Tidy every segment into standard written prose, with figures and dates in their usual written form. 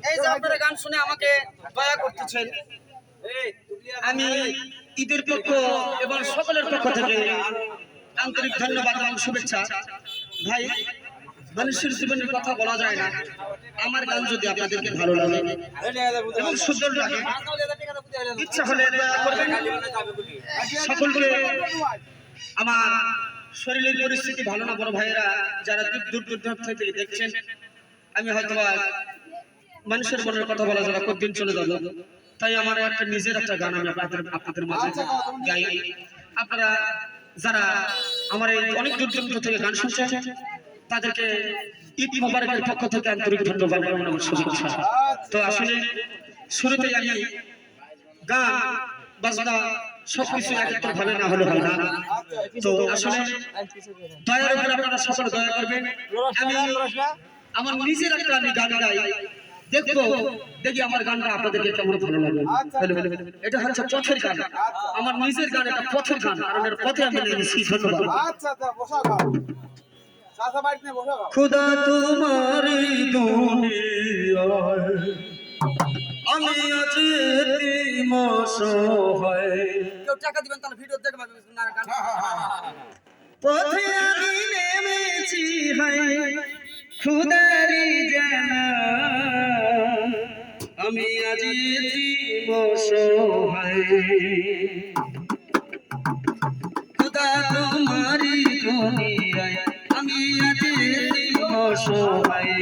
এই যে আপনারা গান শুনে আমাকে দয়া করতেছেন, আমি ঈদের পক্ষ এবং সকলের পক্ষ থেকে আন্তরিক ধন্যবাদ এবং শুভেচ্ছা। ভাই, মানুষের জীবনের কথা বলা যায় না, আমার গান যদি আপনাদেরকে ভালো লাগে এবং সুন্দর লাগে, ইচ্ছা হলে দয়া করবেন। সকলকে, আমার শরীরের পরিস্থিতি ভালো না, বড় ভাইয়েরা যারা দূর দূরান্ত থেকে দেখছেন, আমি হয়তো মানুষের মনের কথা বলা যাবে, কতদিন চলে যাবো, তাই আমার একটা নিজের একটা গান আমি আপনাদের মাঝে গাই। আপনারা যারা আমার এই অনেক দূর দূরান্ত থেকে গান শুনছেন, তাদেরকে ঈদ মোবারকের পক্ষ থেকে আন্তরিক ধন্যবাদ এবং আমার শুভেচ্ছা। তো আসলে শুরুতেই আমি গান বাজনা সবকিছু একত্র ভাবে না হলে হয় না, তো আসলে দয়ার উপর আপনারা সকলে দয়া করবেন। আমি আমার নিজের একটা গান গাই, দেখবো দেখি আমার গানটা আপনাদেরকে কেমন ভালো লাগে। এটা হচ্ছে পথের গান, আমার নিজের গান, এটা পথের গান, কারণ এর পথে আমি নেমেছি। ধন্যবাদ। খুদা তোমারি দুনিয়ায় আমি আছি এতিম অসহায়, কেউ টাকা দিবেন তাহলে ভিডিও দেখবেন না গান। পথে আমি নেমেছি হায় খুদারি জানা, আমি আজ এতিম অসহায়, খুদা তোমারি দুনিয়ায় আমি আজ এতিম অসহায়।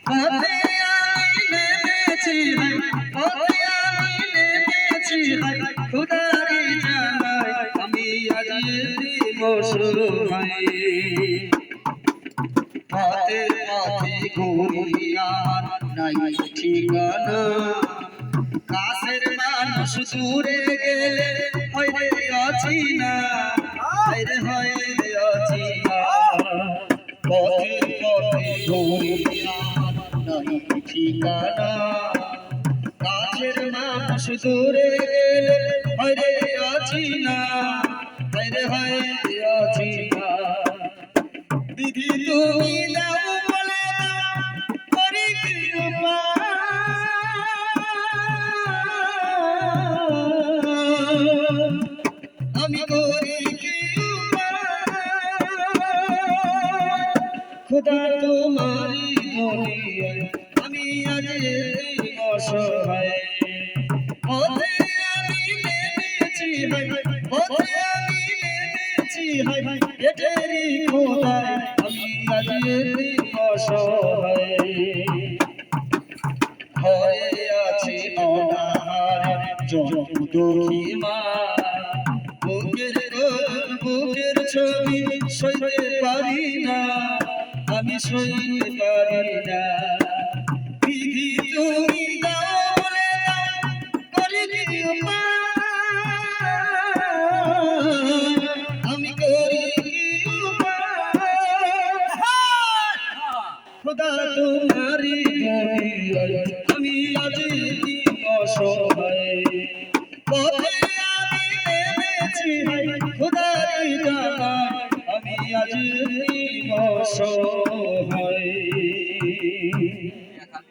পথে আমি নেমেছি হায়, পথে আমি নেমেছি হায় খুদারি জানায়, আমি আজ এতিম অসহায়। পথে পথে ঘুরি আমার নাই ঠিকানা, কাছের মানুষ দূরে গেলে হইরে আছি না, হইরে হইরে আছি না। পথে পথে ঘুরি আমার নাই ঠিকানা, কাছের মানুষ দূরে গেলে হইরে আছি না, হইরে হইরে আছি না। বিধি তুমি দাও বলে করি কৃপা, আমি করি কৃপা, খুদা তোমারি দুনিয়ায় আমি আজ অসহায়। পথে আমি নেমেছি হায়, পথে আমি নেমেছি হায় এটেরি খোদায়, আমি আজ অসহায়। ঘরে আছি অনাহারে দুঃখী মা, বুকের ছবি সইতে পারি না, আমি সইতে পারি না। বিধি তুমি দাও বলে করি কৃপা, আমি করি কৃপা, খোদা তোমারি দুনিয়ায় আমি আজ অসহায়। পথে আমি নেমেছি হায় খুদারি জানায়, আমি আজ অসহায়।